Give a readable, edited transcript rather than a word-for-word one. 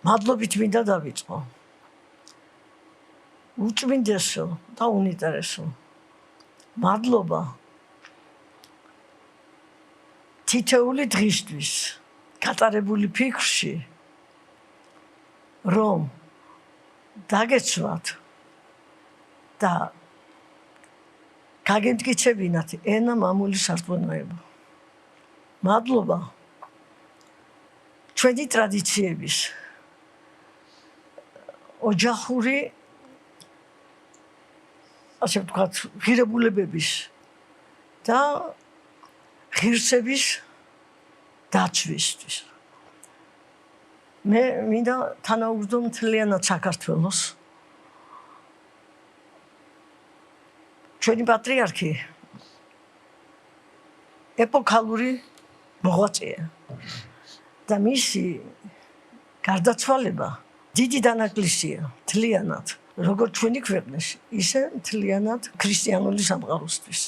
მადლობით მინდა დავიწყო. უწმინდესო და უნიტარესო. მადლობა თითოეული დღისთვის გატარებული ფიქრში, რომ დაგეცვათ და გაგემტკიცებინათ ენა მამული სარწმუნოება. მადლობა ჩვენი ტრადიციების, ოჯახური, ასე ვთქვათ, ღირებულებების და ღირსების დაცვისთვის. მე მინდა თანაუგრძნო მთლიანად საქართველოს. ჩვენი პატრიარქი ეპოქალური მოღვაწეა და მისი გარდაცვალება დიდი დანაკლისია მთლიანად, როგორც ჩვენი ქვეყნის, ისე მთლიანად ქრისტიანული სამყაროსთვის.